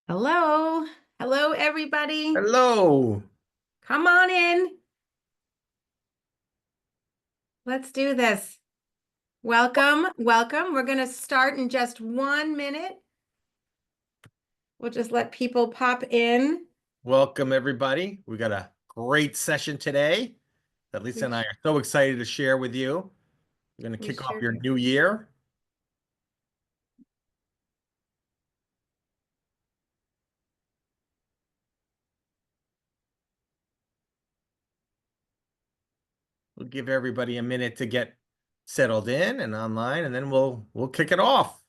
Hello. Hello, everybody. Hello. Come on in. Let's do this. Welcome. Welcome. We're going to start in just 1 minute. We'll just let people pop in. Welcome, everybody. We got a great session today that Lisa We, and I are so excited to share with you. We're going to we kick off sure your do. new year. We'll give everybody a minute to get settled in and online, and then we'll kick it off.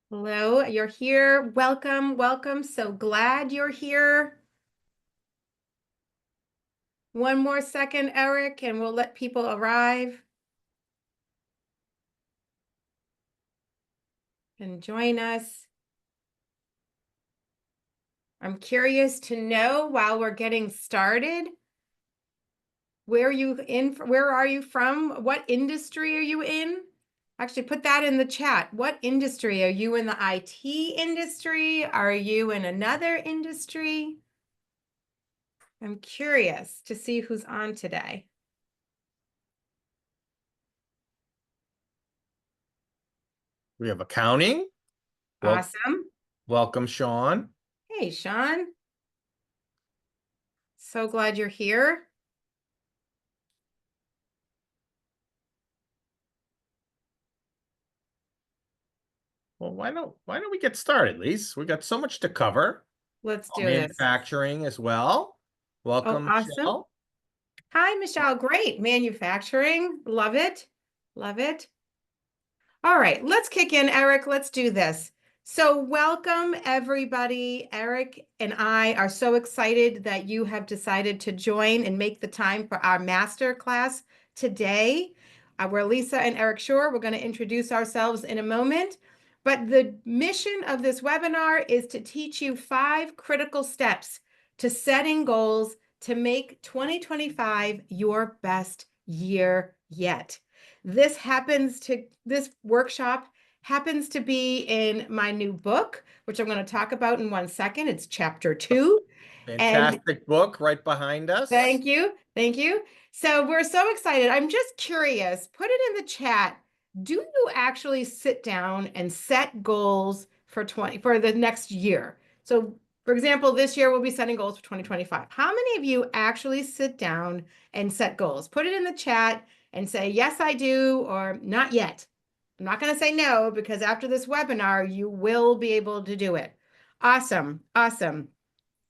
Hello, you're here. Welcome. Welcome. So glad you're here. One more second, Eric, and we'll let people arrive and join us. I'm curious to know while we're getting started. Where are you in? Where are you from? What industry are you in? Actually, put that in the chat. What industry? Are you in the IT industry? Are you in another industry? I'm curious to see who's on today. We have accounting. Well, Awesome. welcome, Sean. Hey, Sean. So glad you're here. Well, why don't we get started, Lisa? We got so much to cover. Let's Oh, do this. manufacturing as well. Oh, Welcome, awesome. Michelle. Hi, Michelle. Great. Manufacturing. Love it. Love it. All right, let's kick in, Eric. Let's do this. So, welcome everybody. Eric and I are so excited that you have decided to join and make the time for our master class today. We're Lisa and Eric Shore. We're going to introduce ourselves in a moment. But the mission of this webinar is to teach you 5 critical steps to setting goals to make 2025 your best year yet. This workshop happens to be in my new book, which I'm going to talk about in 1 second. It's chapter 2. And Fantastic book right behind us. thank you. Thank you. So we're so excited. I'm just curious. Put it in the chat. Do you actually sit down and set goals for the next year? So, for example, this year we'll be setting goals for 2025. How many of you actually sit down and set goals? Put it in the chat and say, yes, I do, or not yet. I'm not going to say no because after this webinar, you will be able to do it. Awesome. Awesome.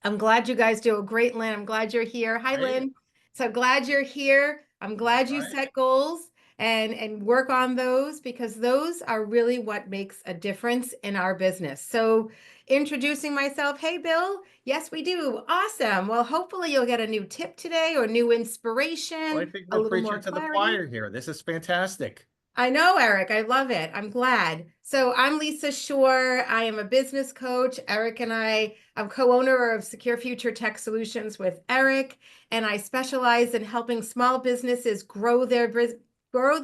I'm glad you guys do a great, Lynn. I'm glad you're here. Hi, Great. Lynn. So glad you're here. I'm All glad you right. set goals and work on those because those are really what makes a difference in our business. So introducing myself, hey, Bill. Yes, we do. Awesome. Well, hopefully you'll get a new tip today or new Well, I inspiration, think a we're little preaching more to the clarity. choir here. This is fantastic. I know, Eric. I love it. I'm glad. So I'm Lisa Shore. I am a business coach. Eric and I'm co-owner of Secure Future Tech Solutions with Eric, and I specialize in helping small businesses grow their brands, grow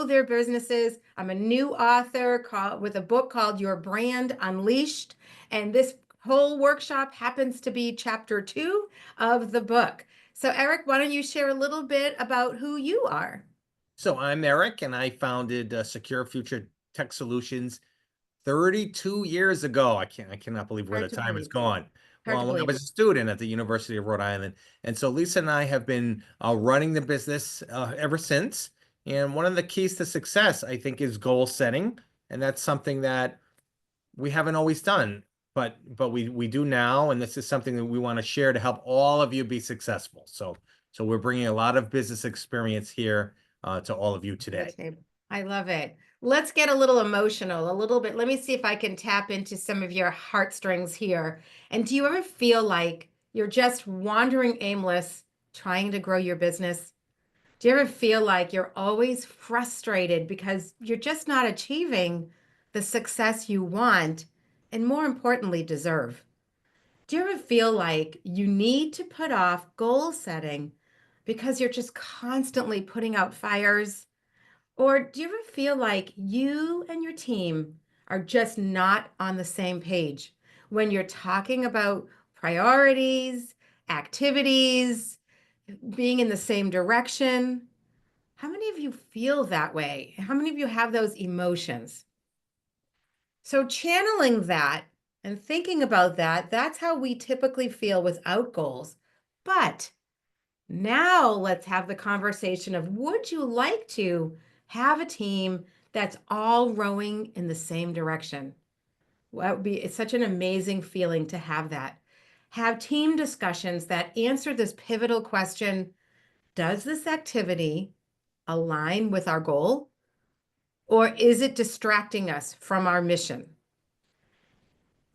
their businesses. I'm a new author with a book called Your Brand Unleashed, and this whole workshop happens to be chapter 2 of the book. So Eric, why don't you share a little bit about who you are? So I'm Eric, and I founded Secure Future Tech Solutions 32 years ago. I cannot believe where the Hard to time has believe. gone. Hard to Well, when I believe. was a student at the University of Rhode Island, and so Lisa and I have been running the business ever since. And one of the keys to success, I think, is goal setting, and that's something that we haven't always done, but we do now, and this is something that we want to share to help all of you be successful. So we're bringing a lot of business experience here to all of you To the today. table. I love it. Let's get a little emotional, a little bit. Let me see if I can tap into some of your heartstrings here. And do you ever feel like you're just wandering aimless, trying to grow your business? Do you ever feel like you're always frustrated because you're just not achieving the success you want and more importantly, deserve? Do you ever feel like you need to put off goal setting because you're just constantly putting out fires? Or do you ever feel like you and your team are just not on the same page when you're talking about priorities, activities, being in the same direction? How many of you feel that way? How many of you have those emotions? So, channeling that and thinking about that, that's how we typically feel without goals. But now let's have the conversation of would you like to have a team that's all rowing in the same direction? Well, that would be it's such an amazing feeling to have that. Have team discussions that answer this pivotal question: does this activity align with our goal, or is it distracting us from our mission?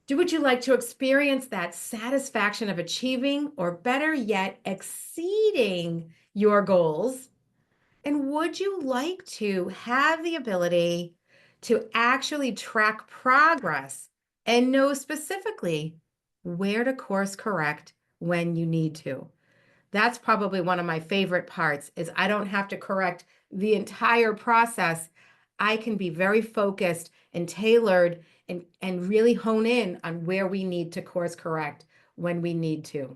Would you like to experience that satisfaction of achieving, or better yet, exceeding your goals? And would you like to have the ability to actually track progress and know specifically where to course correct when you need to? That's probably one of my favorite parts is I don't have to correct the entire process. I can be very focused and tailored and really hone in on where we need to course correct when we need to.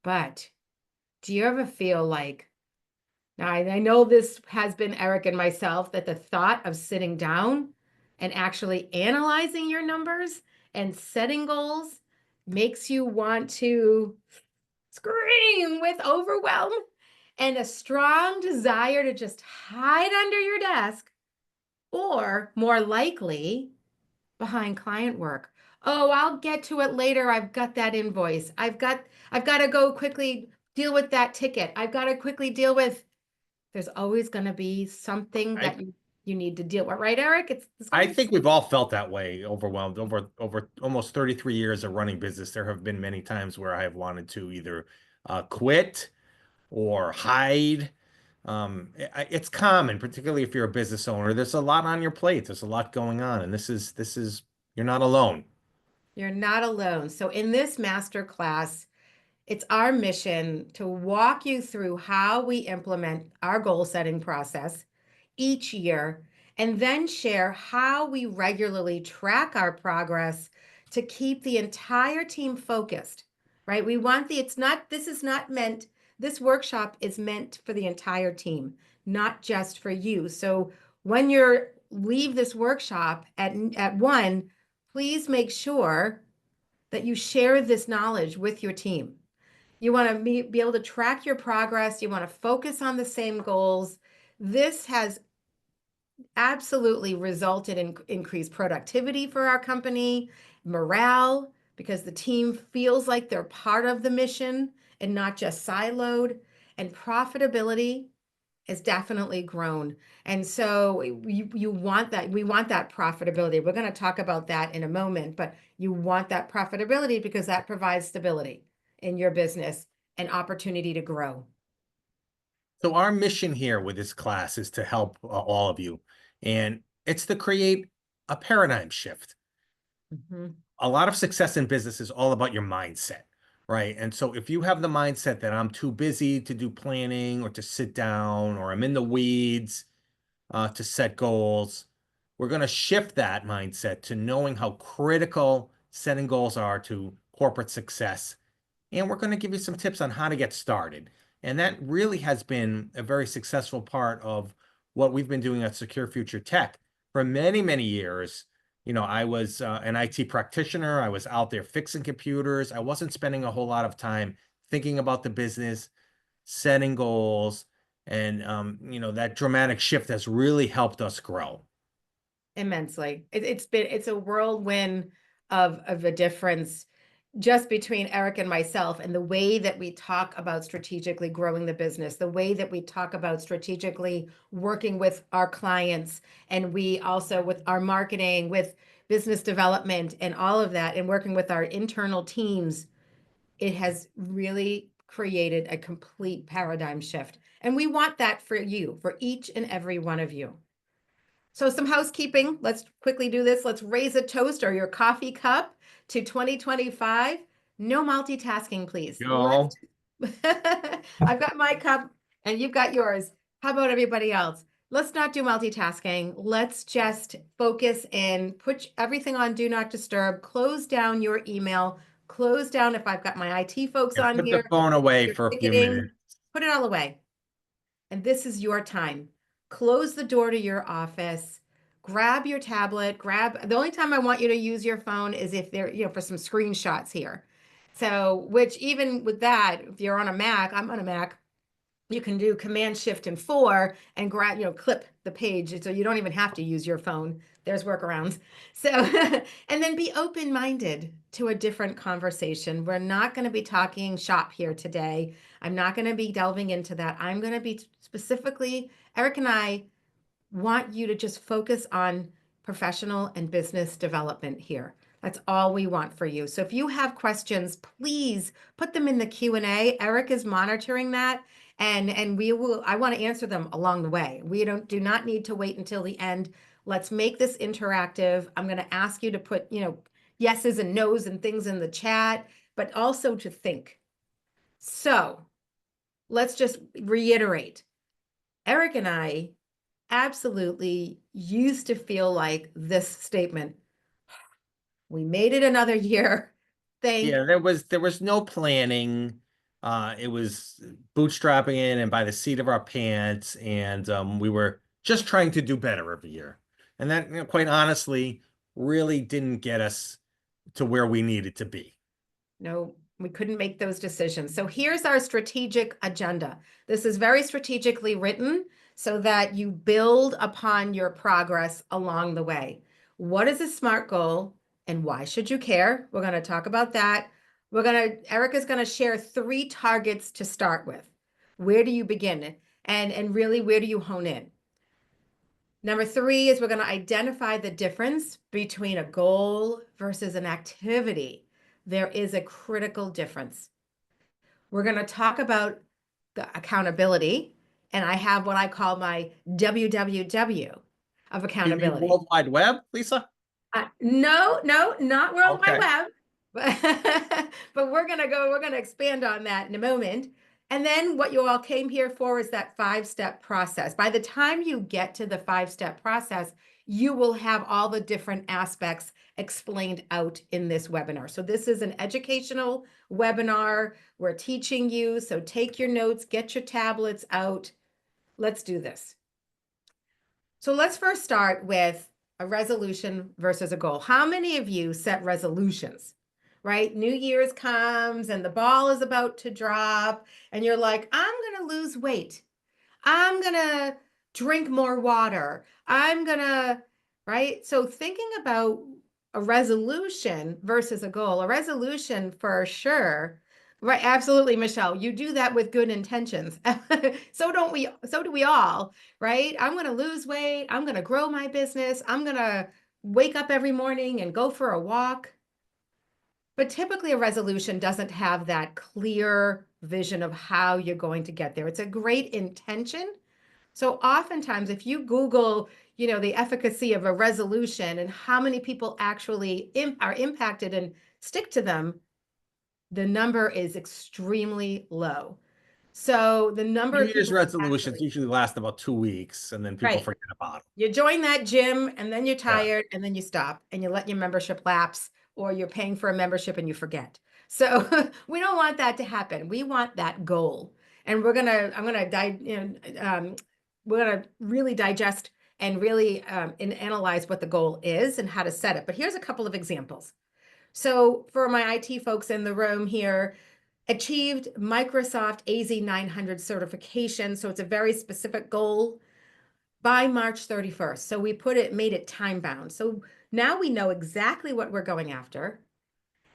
But do you ever feel like, now I know this has been Eric and myself, that the thought of sitting down and actually analyzing your numbers and setting goals makes you want to scream with overwhelm and a strong desire to just hide under your desk, or more likely behind client work. Oh, I'll get to it later. I've got that invoice. I've got to go quickly deal with that ticket. I've got to quickly deal with there's always going to be something I that you need to deal with, right, Eric? It's going I to be think we've all felt that way, overwhelmed over almost 33 years of running business. There have been many times where I have wanted to either quit or hide. It's common, particularly if you're a business owner. There's a lot on your plate. There's a lot going on, and this is you're not alone. you're not alone. So in this master class, it's our mission to walk you through how we implement our goal setting process each year and then share how we regularly track our progress to keep the entire team focused, right? We want it's not, this is not meant, this workshop is meant for the entire team, not just for you. So when you leave this workshop at 1, please make sure that you share this knowledge with your team. You want to be able to track your progress. You want to focus on the same goals. This has absolutely resulted in increased productivity for our company, morale, because the team feels like they're part of the mission and not just siloed, and profitability has definitely grown. And so you want that. We want that profitability. We're going to talk about that in a moment, but you want that profitability because that provides stability in your business and opportunity to grow. So our mission here with this class is to help all of you, and it's to create a paradigm shift. Mhm. A lot of success in business is all about your mindset, right? And so if you have the mindset that I'm too busy to do planning or to sit down, or I'm in the weeds to set goals, we're going to shift that mindset to knowing how critical setting goals are to corporate success, and we're going to give you some tips on how to get started. And that really has been a very successful part of what we've been doing at Secure Future Tech for many, many years. I was an IT practitioner. I was out there fixing computers. I wasn't spending a whole lot of time thinking about the business, setting goals, and that dramatic shift has really helped us grow. Immensely. It's a whirlwind of a difference just between Eric and myself, and the way that we talk about strategically growing the business, the way that we talk about strategically working with our clients, and we also with our marketing, with business development and all of that, and working with our internal teams. It has really created a complete paradigm shift. And we want that for you, for each and every one of you. So some housekeeping. Let's quickly do this. Let's raise a toast or your coffee cup to 2025. No multitasking, please. Yo. I've got my cup and you've got yours. How about everybody else? Let's not do multitasking. Let's just focus in, put everything on do not disturb, close down your email, close down if I've got my IT folks Yeah, on put the here, phone away your for a few ticketing, minutes. put it all away. And this is your time. Close the door to your office. Grab your tablet. The only time I want you to use your phone is if they're, for some screenshots here. So, which even with that, if you're on a Mac, I'm on a Mac, you can do Command Shift and 4 and grab, clip the page. So you don't even have to use your phone. There's workarounds. So, and then be open-minded to a different conversation. We're not going to be talking shop here today. I'm not going to be delving into that. I'm going to be specifically, Eric and I want you to just focus on professional and business development here. That's all we want for you. So if you have questions, please put them in the Q&A. Eric is monitoring that and we will I want to answer them along the way. We do not need to wait until the end. Let's make this interactive. I'm going to ask you to put, yeses and nos and things in the chat, but also to think. So, let's just reiterate. Eric and I absolutely used to feel like this statement. We made it another year. Thank Yeah, there was no planning. It was bootstrapping in and by the seat of our pants, and we were just trying to do better every year. And that, quite honestly, really didn't get us to where we needed to be. No, we couldn't make those decisions. So here's our strategic agenda. This is very strategically written so that you build upon your progress along the way. What is a SMART goal and why should you care? We're going to talk about that. Erica's going to share 3 targets to start with. Where do you begin? And really, where do you hone in? Number 3 is we're going to identify the difference between a goal versus an activity. There is a critical difference. We're going to talk about the accountability, and I have what I call my WWW of You mean accountability. World Wide Web, Lisa? No, no, not World Wide Okay. Web, but we're gonna expand on that in a moment. And then what you all came here for is that 5-step process. By the time you get to the 5-step process, you will have all the different aspects explained out in this webinar. So this is an educational webinar. We're teaching you, so take your notes, get your tablets out. Let's do this. So let's first start with a resolution versus a goal. How many of you set resolutions, right? New Year's comes and the ball is about to drop, and you're like, I'm going to lose weight. I'm going to drink more water. Right? So thinking about a resolution versus a goal, a resolution for sure. Right, absolutely, Michelle. You do that with good intentions. So do we all, right? I'm going to lose weight. I'm going to grow my business. I'm going to wake up every morning and go for a walk. But typically, a resolution doesn't have that clear vision of how you're going to get there. It's a great intention. So oftentimes, if you Google, the efficacy of a resolution and how many people actually are impacted and stick to them, the number is extremely low. So the number New of Year's people resolutions actually, usually last about 2 weeks, and then people right. forget about You join that gym and then you're them. tired and then you stop and you let your membership lapse, or you're paying for a membership and you forget. So we don't want that to happen. We want that goal. And we're gonna really digest and really and analyze what the goal is and how to set it. But here's a couple of examples. So for my IT folks in the room here, achieved Microsoft AZ900 certification. So it's a very specific goal by March 31st. So we made it time bound. So now we know exactly what we're going after.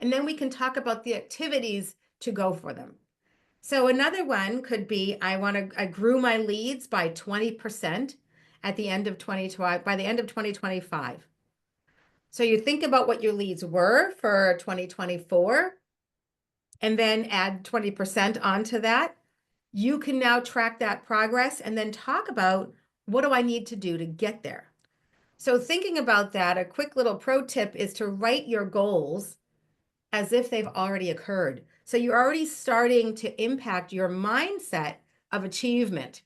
And then we can talk about the activities to go for them. So another one could be I grew my leads by 20% at the end of 2020, by the end of 2025. So you think about what your leads were for 2024 and then add 20% onto that. You can now track that progress and then talk about what do I need to do to get there. So thinking about that, a quick little pro tip is to write your goals as if they've already occurred. So you're already starting to impact your mindset of achievement.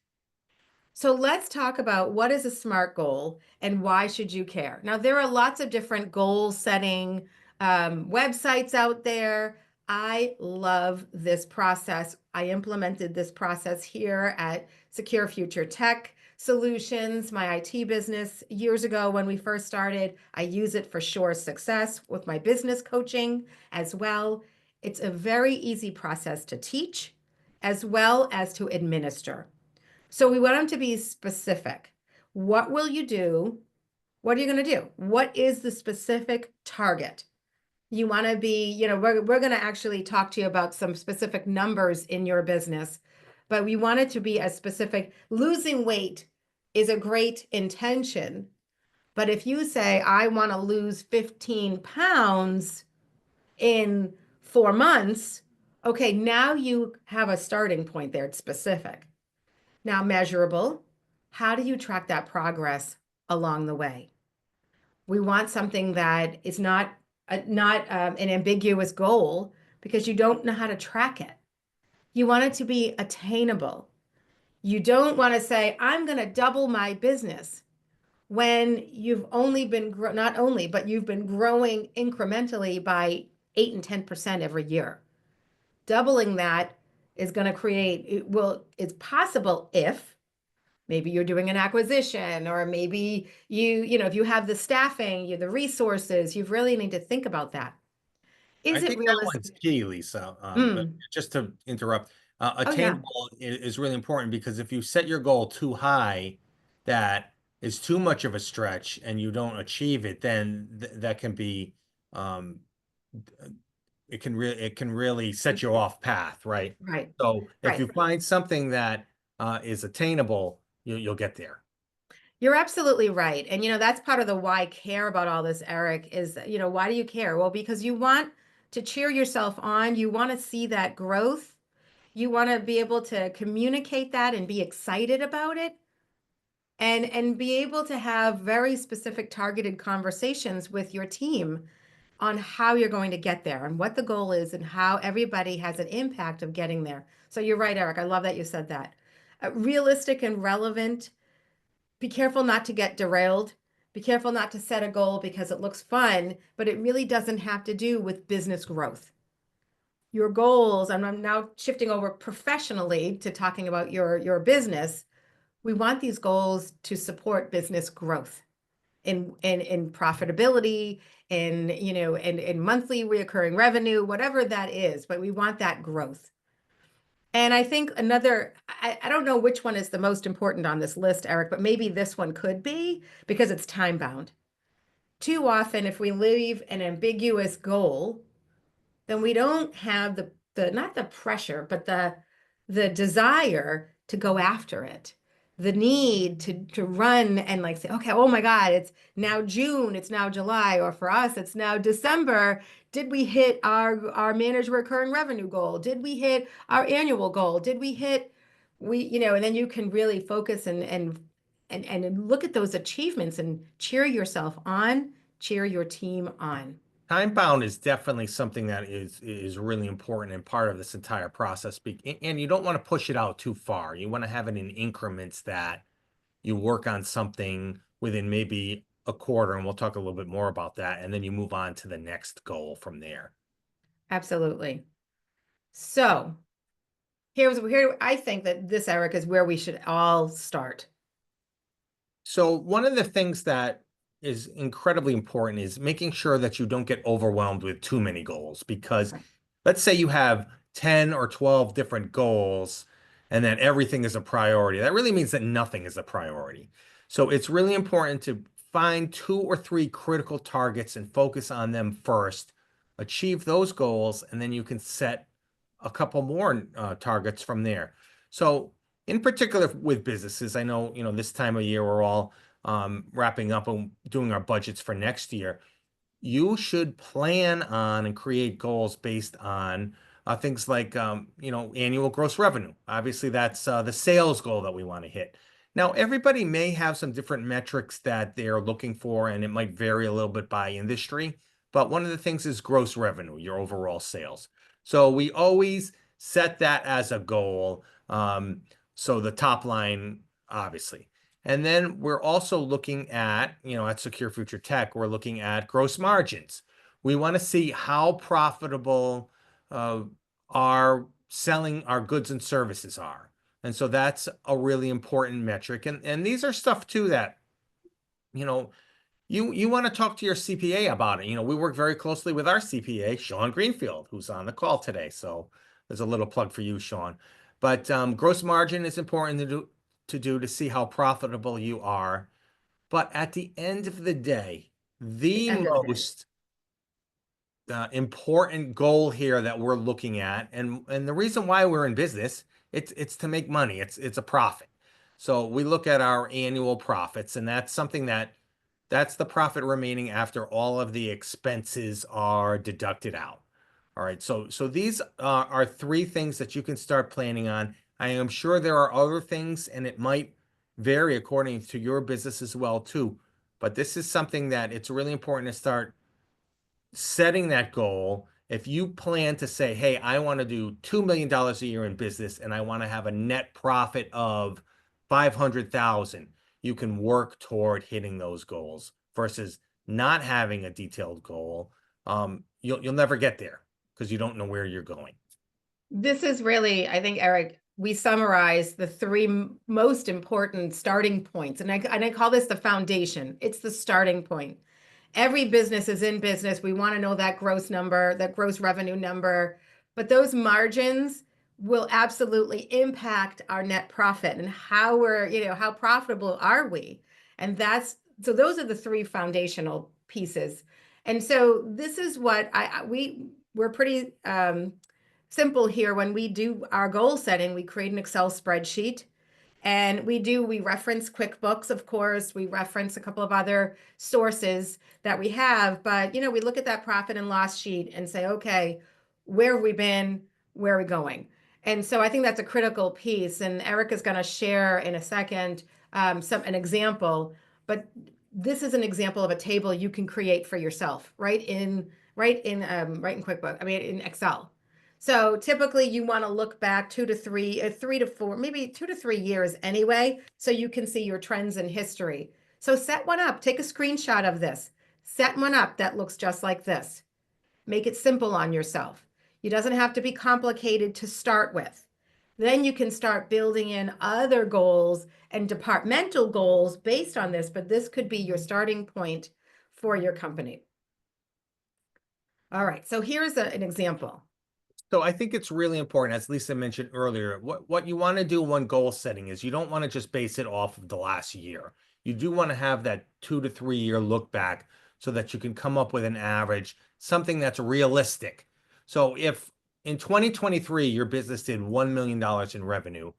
So let's talk about what is a SMART goal and why should you care? Now, there are lots of different goal setting websites out there. I love this process. I implemented this process here at Secure Future Tech Solutions, my IT business, years ago when we first started. I use it for sure success with my business coaching as well. It's a very easy process to teach as well as to administer. So we want them to be specific. What will you do? What are you going to do? What is the specific target? You want to be, we're going to actually talk to you about some specific numbers in your business, but we want it to be as specific. Losing weight is a great intention. But if you say, I want to lose 15 pounds in 4 months, okay, now you have a starting point there. It's specific. Now, measurable, how do you track that progress along the way? We want something that is not an ambiguous goal because you don't know how to track it. You want it to be attainable. You don't want to say, I'm going to double my business when you've only been, not only, but you've been growing incrementally by 8 and 10% every year. Doubling that is going to create, it's possible if maybe you're doing an acquisition, or maybe if you have the staffing, you the resources, you really need to think about that. I Is it think that one's realistic? key, Lisa. Mm. Just to interrupt, Oh, yeah. attainable is really important because if you set your goal too high, that is too much of a stretch and you don't achieve it, then that can be, um, it can really set you off path, right? Right. So if Right. you find something that is attainable, you'll get there. You're absolutely right. And, that's part of the why care about all this, Eric, is, why do you care? Well, because you want to cheer yourself on. You want to see that growth. You want to be able to communicate that and be excited about it. And be able to have very specific targeted conversations with your team on how you're going to get there and what the goal is and how everybody has an impact of getting there. So you're right, Eric. I love that you said that. Realistic and relevant. Be careful not to get derailed. Be careful not to set a goal because it looks fun, but it really doesn't have to do with business growth. Your goals, I'm now shifting over professionally to talking about your business. We want these goals to support business growth in profitability, in monthly reoccurring revenue, whatever that is, but we want that growth. And I think I don't know which one is the most important on this list, Eric, but maybe this one could be because it's time bound. Too often, if we leave an ambiguous goal, then we don't have the not the pressure, but the desire to go after it, the need to run and like say, okay, oh my God, it's now June, it's now July, or for us, it's now December. Did we hit our managed recurring revenue goal? Did we hit our annual goal? Did we hit and then you can really focus and look at those achievements and cheer yourself on, cheer your team on. Time bound is definitely something that is really important and part of this entire process. And you don't want to push it out too far. You want to have it in increments that you work on something within maybe a quarter, and we'll talk a little bit more about that. And then you move on to the next goal from there. Absolutely. So here I think that this, Eric, is where we should all start. So one of the things that is incredibly important is making sure that you don't get overwhelmed with too many goals because Right. let's say you have 10 or 12 different goals and that everything is a priority. That really means that nothing is a priority. So it's really important to find 2 or 3 critical targets and focus on them first, achieve those goals, and then you can set a couple more targets from there. So in particular with businesses, I know, this time of year we're all wrapping up and doing our budgets for next year. You should plan on and create goals based on things like, annual gross revenue. Obviously, that's the sales goal that we want to hit. Now, everybody may have some different metrics that they're looking for, and it might vary a little bit by industry. but one of the things is gross revenue, your overall sales. So we always set that as a goal. So the top line, obviously. And then we're also looking at, at Secure Future Tech, we're looking at gross margins. We want to see how profitable our selling our goods and services are. And so that's a really important metric. And these are stuff too that, you know, you want to talk to your CPA about it. We work very closely with our CPA, Sean Greenfield, who's on the call today. So there's a little plug for you, Sean. But gross margin is important to see how profitable you are. But at the end of the day, the End of the day. most important goal here that we're looking at, and the reason why we're in business, it's to make money. It's a profit. So we look at our annual profits, and that's something that's the profit remaining after all of the expenses are deducted out. All right, so these are three things that you can start planning on. I am sure there are other things, and it might vary according to your business as well too. But this is something that it's really important to start setting that goal. If you plan to say, hey, I want to do $2 million a year in business and I want to have a net profit of 500,000, you can work toward hitting those goals versus not having a detailed goal. You'll never get there because you don't know where you're going. This is really, I think, Eric, we summarize the three most important starting points. And I call this the foundation. It's the starting point. Every business is in business. We want to know that gross number, that gross revenue number, but those margins will absolutely impact our net profit and how how profitable are we? And so those are the three foundational pieces. And so this is what we're pretty simple here. When we do our goal setting, we create an Excel spreadsheet. And we reference QuickBooks, of course, we reference a couple of other sources that we have, but we look at that profit and loss sheet and say, okay, where have we been? Where are we going? And so I think that's a critical piece. And Eric is going to share in a second an example, but this is an example of a table you can create for yourself, right in QuickBooks. I mean, in Excel. So typically you want to look back 3 to 4, maybe 2 to 3 years anyway, so you can see your trends in history. So set one up, take a screenshot of this, set one up that looks just like this. Make it simple on yourself. It doesn't have to be complicated to start with. Then you can start building in other goals and departmental goals based on this, but this could be your starting point for your company. All right, so here's an example. So I think it's really important, as Lisa mentioned earlier, what you want to do when goal setting is you don't want to just base it off of the last year. You do want to have that 2 to 3 year look back so that you can come up with an average, something that's realistic. So if in 2023 your business did $1 million in revenue,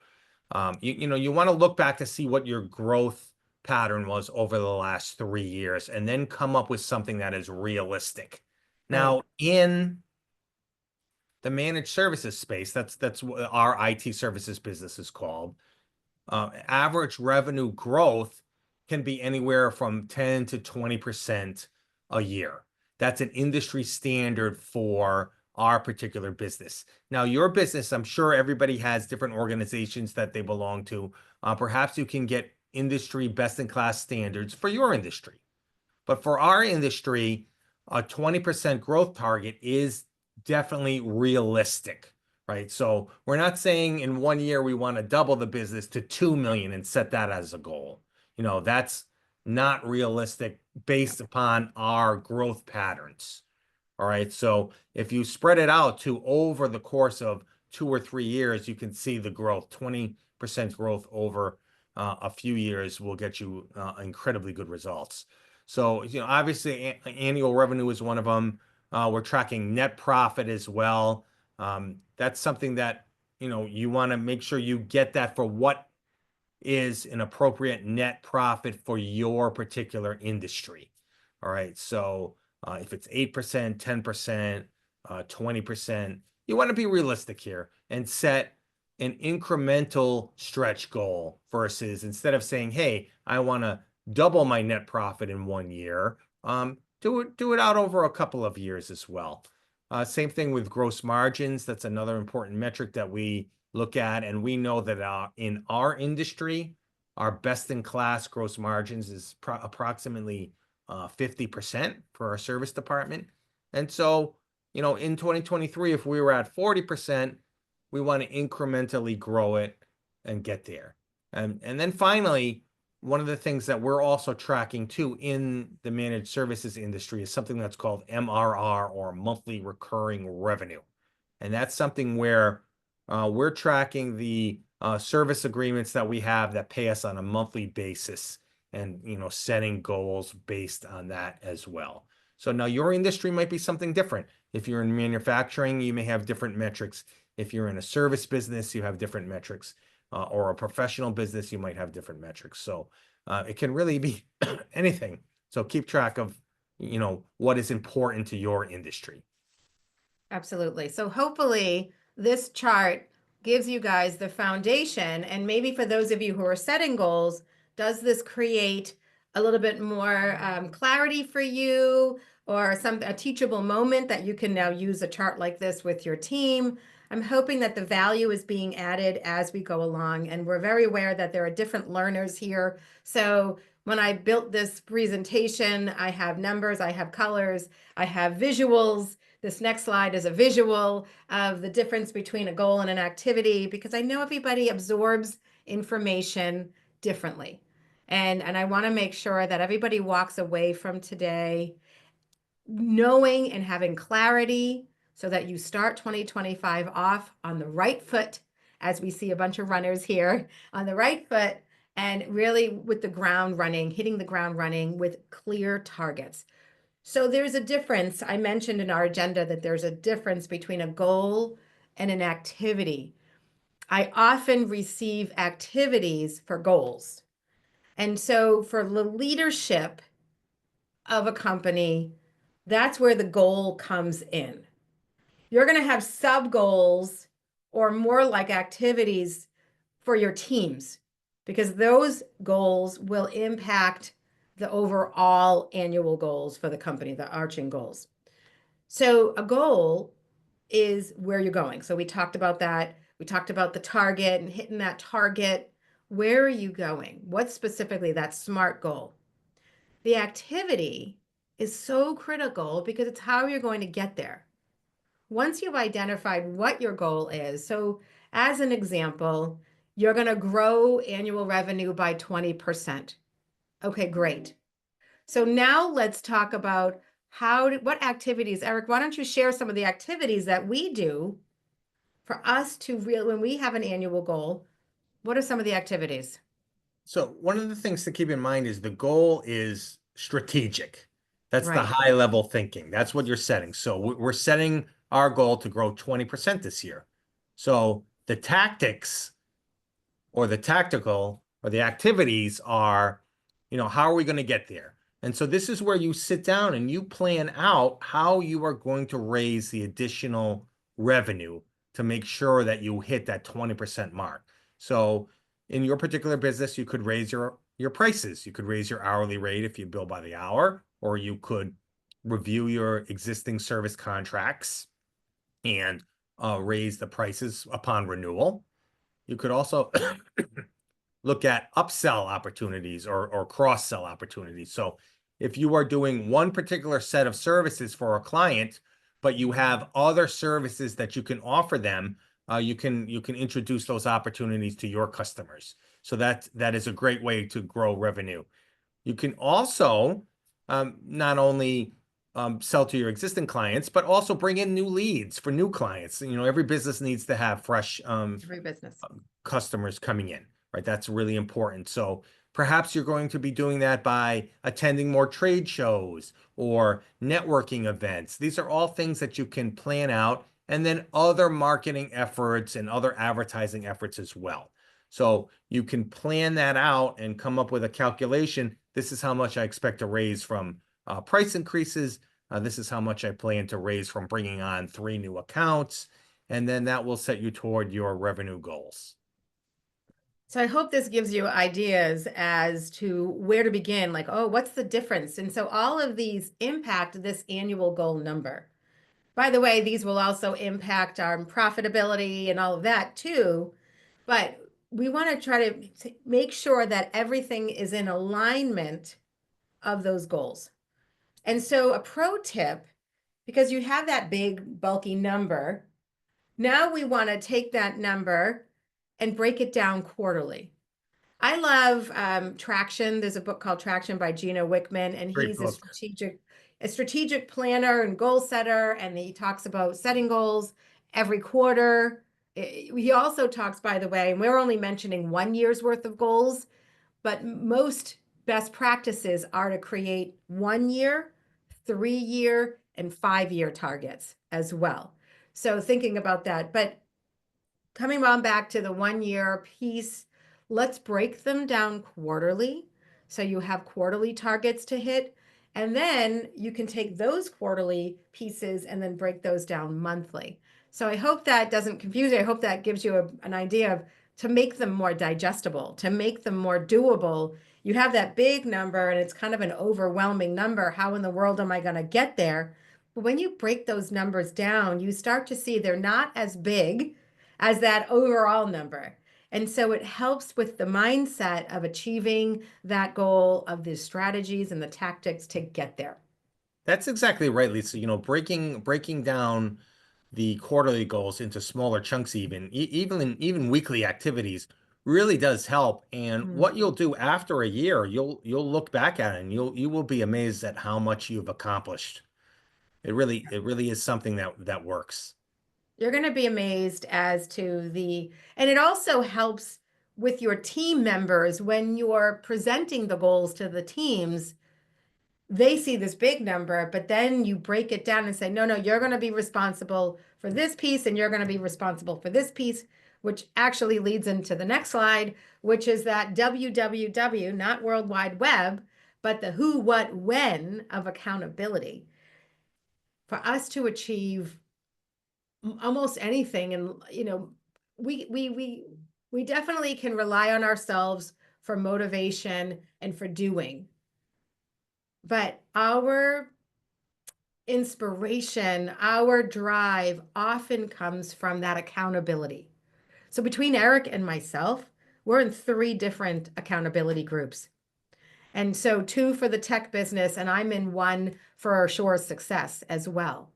you want to look back to see what your growth pattern was over the last 3 years and then come up with something that is realistic. Right. Now, in the managed services space, that's what our IT services business is called. Average revenue growth can be anywhere from 10 to 20% a year. That's an industry standard for our particular business. Now, your business, I'm sure everybody has different organizations that they belong to. Perhaps you can get industry best-in-class standards for your industry. But for our industry, a 20% growth target is definitely realistic, right? So we're not saying in 1 year we want to double the business to 2 million and set that as a goal. That's not realistic based upon our growth patterns. All right. So if you spread it out to over the course of 2 or 3 years, you can see the growth. 20% growth over a few years will get you incredibly good results. So, obviously annual revenue is one of them. We're tracking net profit as well. That's something that, you want to make sure you get that for what is an appropriate net profit for your particular industry. All right. So if it's 8%, 10%, 20%, you want to be realistic here and set an incremental stretch goal versus instead of saying, hey, I want to double my net profit in 1 year, do it out over a couple of years as well. Same thing with gross margins. That's another important metric that we look at, and we know that in our industry, our best-in-class gross margins is approximately 50% for our service department. And so, in 2023, if we were at 40%, we want to incrementally grow it and get there. And then finally, one of the things that we're also tracking too in the managed services industry is something that's called MRR, or monthly recurring revenue. And that's something where we're tracking the service agreements that we have that pay us on a monthly basis, and setting goals based on that as well. So now your industry might be something different. If you're in manufacturing, you may have different metrics. If you're in a service business, you have different metrics. Or a professional business, you might have different metrics. So it can really be anything. So keep track of, what is important to your industry. Absolutely. So hopefully this chart gives you guys the foundation. And maybe for those of you who are setting goals, does this create a little bit more clarity for you, or a teachable moment that you can now use a chart like this with your team? I'm hoping that the value is being added as we go along. And we're very aware that there are different learners here. So when I built this presentation, I have numbers, I have colors, I have visuals. This next slide is a visual of the difference between a goal and an activity, because I know everybody absorbs information differently. And I want to make sure that everybody walks away from today knowing and having clarity, so that you start 2025 off on the right foot, as we see a bunch of runners here on the right foot, and really with the ground running, hitting the ground running with clear targets. So there's a difference. I mentioned in our agenda that there's a difference between a goal and an activity. I often receive activities for goals. And so for the leadership of a company, that's where the goal comes in. You're going to have sub goals, or more like activities, for your teams, because those goals will impact the overall annual goals for the company, the arching goals. So a goal is where you're going. So we talked about that. We talked about the target and hitting that target. Where are you going? What's specifically that SMART goal? The activity is so critical because it's how you're going to get there. Once you've identified what your goal is, so as an example, you're going to grow annual revenue by 20%. Okay, great. So now let's talk about what activities. Eric, why don't you share some of the activities that we do for us to when we have an annual goal? What are some of the activities? So one of the things to keep in mind is the goal is strategic. That's the Right. high level thinking. That's what you're setting. So we're setting our goal to grow 20% this year. So the tactics, or the tactical, or the activities are, how are we going to get there? And so this is where you sit down and you plan out how you are going to raise the additional revenue to make sure that you hit that 20% mark. So in your particular business, you could raise your prices. You could raise your hourly rate if you bill by the hour, or you could review your existing service contracts and raise the prices upon renewal. You could also look at upsell opportunities, or cross-sell opportunities. So if you are doing one particular set of services for a client, but you have other services that you can offer them, you can introduce those opportunities to your customers. So that is a great way to grow revenue. You can also not only sell to your existing clients, but also bring in new leads for new clients. Every business needs to have fresh Every business. customers coming in, right? That's really important. So perhaps you're going to be doing that by attending more trade shows or networking events. These are all things that you can plan out, and then other marketing efforts and other advertising efforts as well. So you can plan that out and come up with a calculation. This is how much I expect to raise from price increases. This is how much I plan to raise from bringing on 3 new accounts. And then that will set you toward your revenue goals. So I hope this gives you ideas as to where to begin, like, oh, what's the difference? And so all of these impact this annual goal number. By the way, these will also impact our profitability and all of that too. But we want to try to make sure that everything is in alignment of those goals. And so a pro tip, because you have that big bulky number, now we want to take that number and break it down quarterly. I love Traction. There's a book called Traction by Gino Wickman, and Great he's book. a strategic planner and goal setter, and he talks about setting goals every quarter. He also talks, by the way, and we're only mentioning 1 year's worth of goals, but most best practices are to create 1 year, 3 year, and 5 year targets as well. So thinking about that, but coming on back to the 1 year piece, let's break them down quarterly. So you have quarterly targets to hit. And then you can take those quarterly pieces and then break those down monthly. So I hope that doesn't confuse you. I hope that gives you an idea of to make them more digestible, to make them more doable. You have that big number and it's kind of an overwhelming number. How in the world am I going to get there? But when you break those numbers down, you start to see they're not as big as that overall number. And so it helps with the mindset of achieving that goal of the strategies and the tactics to get there. That's exactly right, Lisa. Breaking down the quarterly goals into smaller chunks, even weekly activities, really does help. And what Mhm. you'll do after a year, you'll look back at it and you will be amazed at how much you've accomplished. It really is something that works. You're going to be amazed as to and it also helps with your team members when you're presenting the goals to the teams. They see this big number, but then you break it down and say, no, no, you're going to be responsible for this piece and you're going to be responsible for this piece, which actually leads into the next slide, which is that WWW, not World Wide Web, but the who, what, when of accountability. For us to achieve almost anything, and we definitely can rely on ourselves for motivation and for doing, but our inspiration, our drive often comes from that accountability. So between Eric and myself, we're in 3 different accountability groups. And so 2 for the tech business, and I'm in one for our Shore Success as well.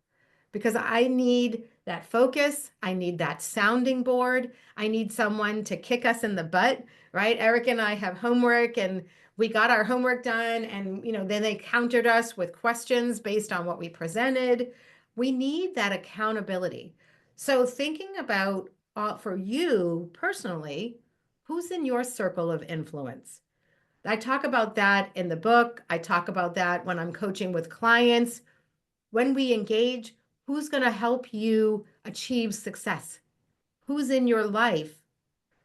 Because I need that focus. I need that sounding board. I need someone to kick us in the butt, right? Eric and I have homework and we got our homework done and then they countered us with questions based on what we presented. We need that accountability. So thinking about for you personally, who's in your circle of influence? I talk about that in the book. I talk about that when I'm coaching with clients. When we engage, who's going to help you achieve success? Who's in your life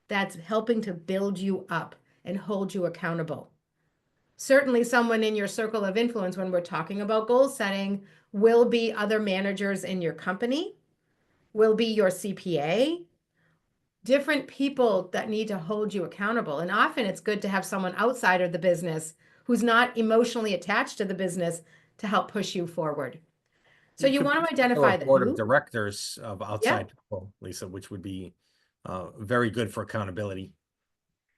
that's helping to build you up and hold you accountable? Certainly, someone in your circle of influence, when we're talking about goal setting, will be other managers in your company, will be your CPA, different people that need to hold you accountable. And often it's good to have someone outside of the business who's not emotionally attached to the business to help push you forward. So You you could want to put together a identify the board of who. directors of Yeah, outside people, Lisa, which would be very good for accountability.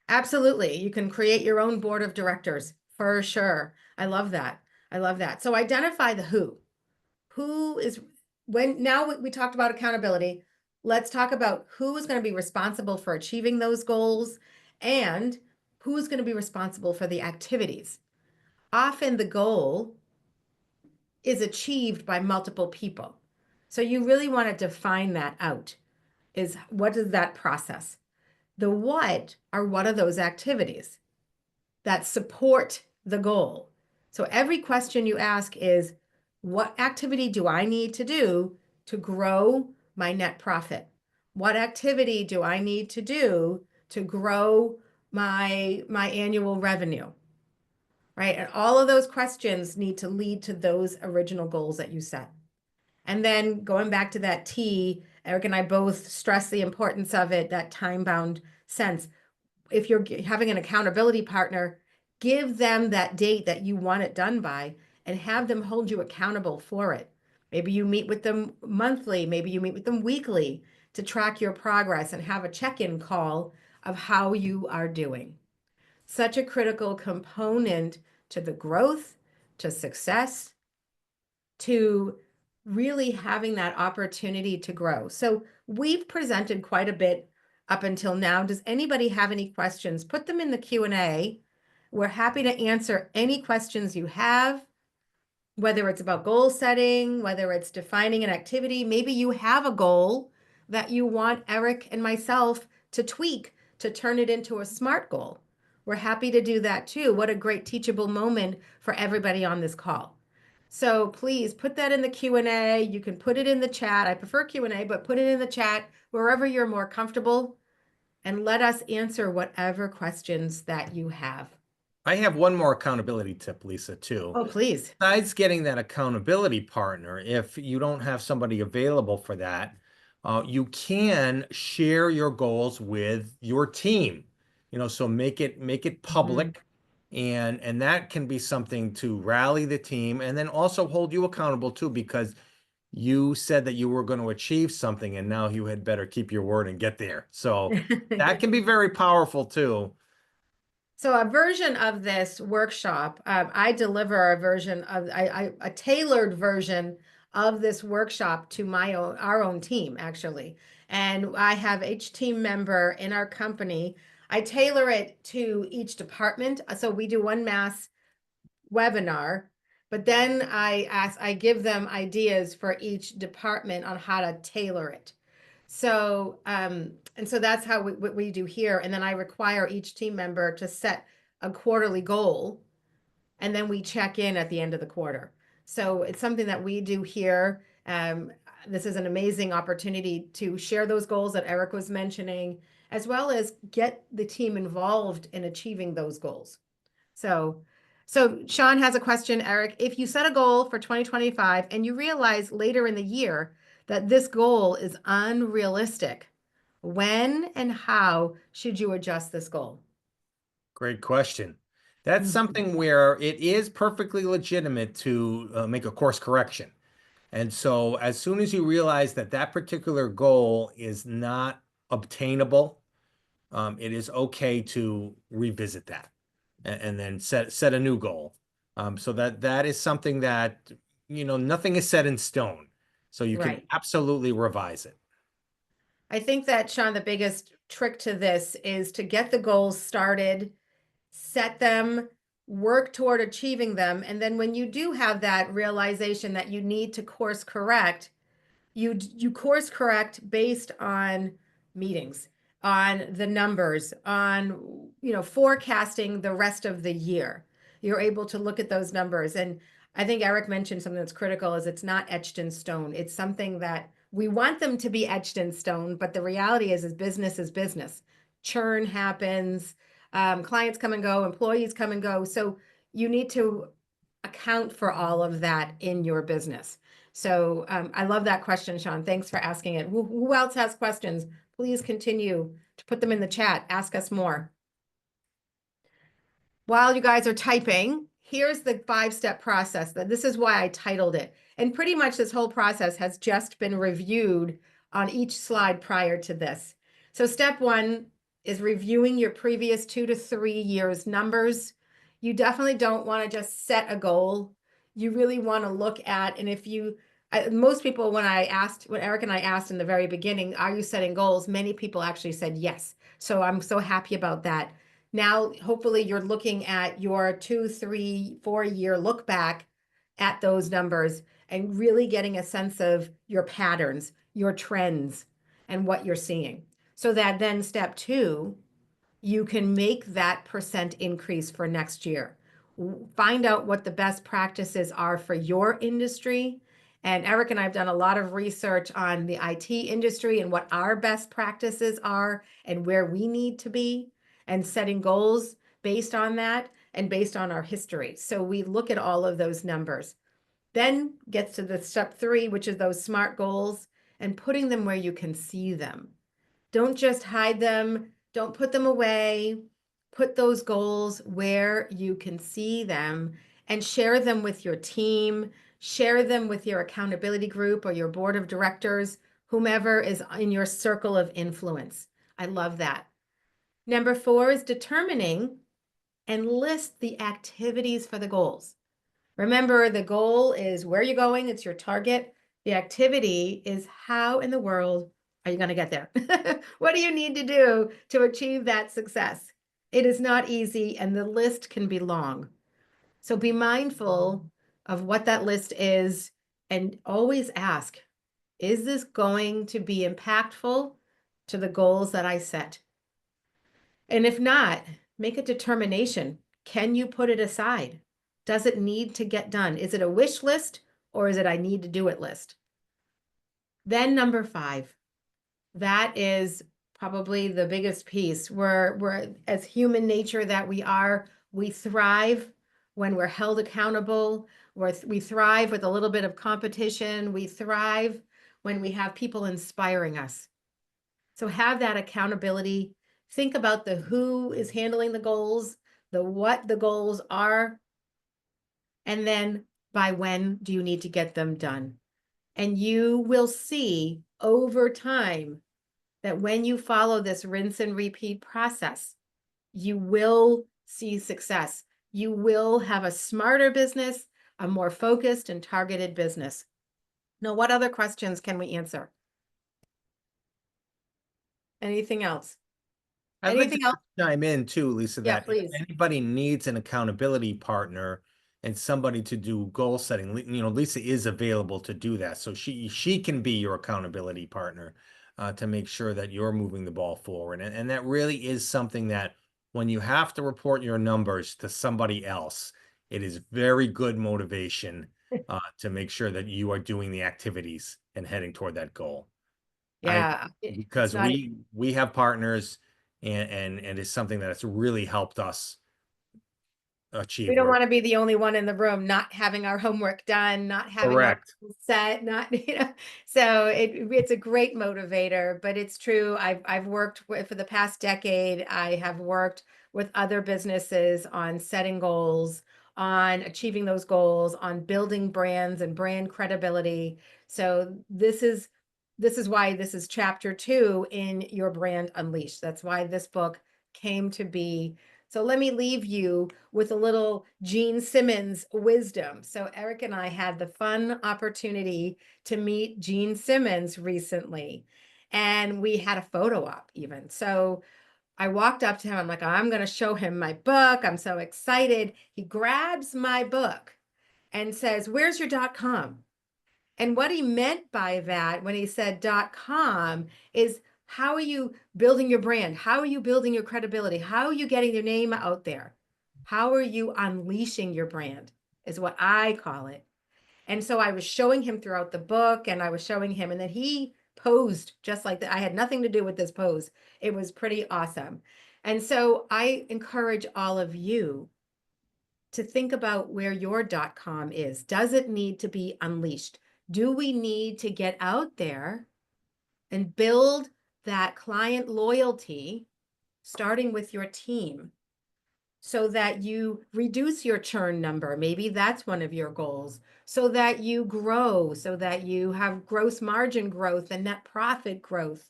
absolutely. You can create your own board of directors for sure. I love that. I love that. So identify the who. Who is when now we talked about accountability. Let's talk about who is going to be responsible for achieving those goals and who's going to be responsible for the activities. Often the goal is achieved by multiple people. So you really want to define that out. Is what is that process? The what are those activities that support the goal? So every question you ask is, what activity do I need to do to grow my net profit? What activity do I need to do to grow my annual revenue? Right? And all of those questions need to lead to those original goals that you set. And then going back to that T, Eric and I both stress the importance of it, that time bound sense. if you're having an accountability partner, give them that date that you want it done by and have them hold you accountable for it. Maybe you meet with them monthly, maybe you meet with them weekly to track your progress and have a check-in call of how you are doing. Such a critical component to the growth, to success, to really having that opportunity to grow. So we've presented quite a bit up until now. Does anybody have any questions? Put them in the Q&A. We're happy to answer any questions you have, whether it's about goal setting, whether it's defining an activity. Maybe you have a goal that you want Eric and myself to tweak to turn it into a SMART goal. We're happy to do that too. What a great teachable moment for everybody on this call. So please put that in the Q&A. You can put it in the chat. I prefer Q&A, but put it in the chat wherever you're more comfortable and let us answer whatever questions that you have. I have one more accountability tip, Lisa, too. Oh, please. Besides getting that accountability partner, if you don't have somebody available for that, you can share your goals with your team. So make it Mhm. public, and that can be something to rally the team, and then also hold you accountable too, because you said that you were going to achieve something, and now you had better keep your word and get there. So that can be very powerful too. So a version of this workshop, I deliver a version of a tailored version of this workshop to our own team actually, and I have each team member in our company. I tailor it to each department. So we do one mass webinar, but then I give them ideas for each department on how to tailor it. So, and so that's how what we do here. And then I require each team member to set a quarterly goal, and then we check in at the end of the quarter. So it's something that we do here. This is an amazing opportunity to share those goals that Eric was mentioning, as well as get the team involved in achieving those goals. So, so Sean has a question, Eric. If you set a goal for 2025 and you realize later in the year that this goal is unrealistic, when and how should you adjust this goal? Great question. That's Mhm. something where it is perfectly legitimate to make a course correction. And so, as soon as you realize that that particular goal is not obtainable, it is okay to revisit that and then set a new goal. So that is something that, nothing is set in stone. So you can Right. absolutely revise it. I think that, Sean, the biggest trick to this is to get the goals started, set them, work toward achieving them. And then when you do have that realization that you need to course correct, you course correct based on meetings, on the numbers, on forecasting the rest of the year. You're able to look at those numbers. And I think Eric mentioned something that's critical is it's not etched in stone. It's something that we want them to be etched in stone, but the reality is business is business. Churn happens, clients come and go, employees come and go. So you need to account for all of that in your business. So I love that question, Sean. Thanks for asking it. Who else has questions? Please continue to put them in the chat. Ask us more. While you guys are typing, here's the 5-step process. This is why I titled it. And pretty much this whole process has just been reviewed on each slide prior to this. So step 1 is reviewing your previous 2 to 3 years numbers. You definitely don't want to just set a goal. You really want to look at, and if you, most people, when Eric and I asked in the very beginning, are you setting goals? Many people actually said yes. So I'm so happy about that. Now, hopefully you're looking at your 2, 3, 4 year look back at those numbers and really getting a sense of your patterns, your trends, and what you're seeing. So that then step 2, you can make that percent increase for next year. Find out what the best practices are for your industry. And Eric and I have done a lot of research on the IT industry and what our best practices are and where we need to be, and setting goals based on that and based on our history. So we look at all of those numbers. Then gets to the step 3, which is those SMART goals and putting them where you can see them. Don't just hide them. Don't put them away. Put those goals where you can see them and share them with your team, share them with your accountability group or your board of directors, whomever is in your circle of influence. I love that. Number 4 is determining and list the activities for the goals. Remember, the goal is where you're going, it's your target. The activity is how in the world are you going to get there? What do you need to do to achieve that success? It is not easy, and the list can be long. So be mindful of what that list is and always ask, is this going to be impactful to the goals that I set? And if not, make a determination. Can you put it aside? Does it need to get done? Is it a wish list or is it I need to do it list? Then number 5, that is probably the biggest piece. We're as human nature that we are, we thrive when we're held accountable. We thrive with a little bit of competition. We thrive when we have people inspiring us. So have that accountability. Think about the who is handling the goals, the what the goals are, and then by when do you need to get them done. And you will see over time that when you follow this rinse and repeat process, you will see success. You will have a smarter business, a more focused and targeted business. Now, what other questions can we answer? Anything else? I'd like to Anything else? chime in too, Lisa, Yeah, that if please. anybody needs an accountability partner and somebody to do goal setting, Lisa is available to do that. So she can be your accountability partner to make sure that you're moving the ball forward. And that really is something that when you have to report your numbers to somebody else, it is very good motivation to make sure that you are doing the activities and heading toward that goal. I Yeah, it's because not. we have partners and it's something that has really helped us We achieve don't where want to be the only one in the room not having our homework done, not having our correct. set, not, so it's a great motivator, but it's true. I've worked with, for the past decade, I have worked with other businesses on setting goals, on achieving those goals, on building brands and brand credibility. So this is why this is chapter 2 in Your Brand Unleashed. That's why this book came to be. So let me leave you with a little Gene Simmons wisdom. So Eric and I had the fun opportunity to meet Gene Simmons recently, and we had a photo op even. So I walked up to him. I'm like, I'm going to show him my book. I'm so excited. He grabs my book and says, "Where's your .com?" And what he meant by that when he said .com is, how are you building your brand? How are you building your credibility? How are you getting your name out there? How are you unleashing your brand is what I call it. And so I was showing him throughout the book and I was showing him, and then he posed just like that. I had nothing to do with this pose. It was pretty awesome. And so I encourage all of you to think about where your .com is. Does it need to be unleashed? Do we need to get out there and build that client loyalty, starting with your team, so that you reduce your churn number? Maybe that's one of your goals, so that you grow, so that you have gross margin growth and net profit growth.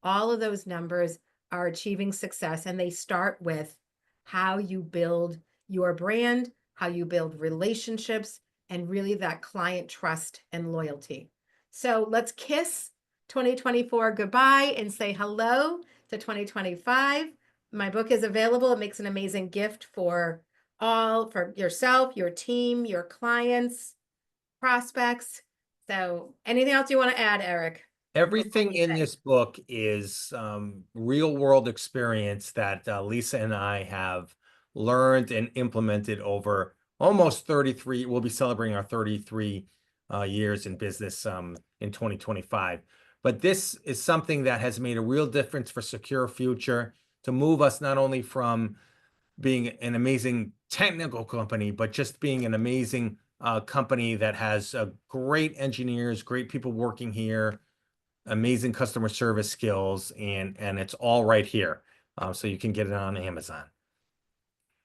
All of those numbers are achieving success, and they start with how you build your brand, how you build relationships, and really that client trust and loyalty. So let's kiss 2024 goodbye and say hello to 2025. My book is available. It makes an amazing gift for yourself, your team, your clients, prospects. So anything else you want to add, Eric, before Everything we in say? this book is real world experience that Lisa and I have learned and implemented over almost 33. We'll be celebrating our 33 years in business in 2025. But this is something that has made a real difference for Secure Future to move us not only from being an amazing technical company, but just being an amazing company that has great engineers, great people working here, amazing customer service skills, and it's all right here. so you can get it on Amazon.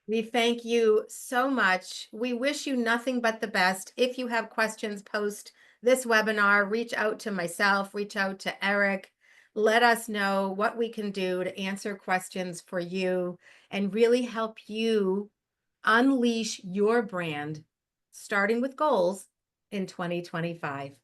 We thank you so much. We wish you nothing but the best. If you have questions post this webinar, reach out to myself, reach out to Eric. Let us know what we can do to answer questions for you and really help you unleash your brand, starting with goals in 2025.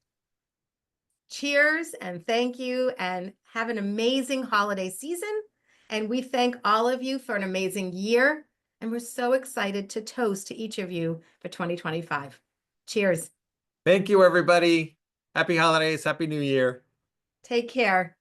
Cheers and thank you, and have an amazing holiday season. And we thank all of you for an amazing year. And we're so excited to toast to each of you for 2025. Cheers. Thank you, everybody. Happy holidays. Happy New Year. Take care.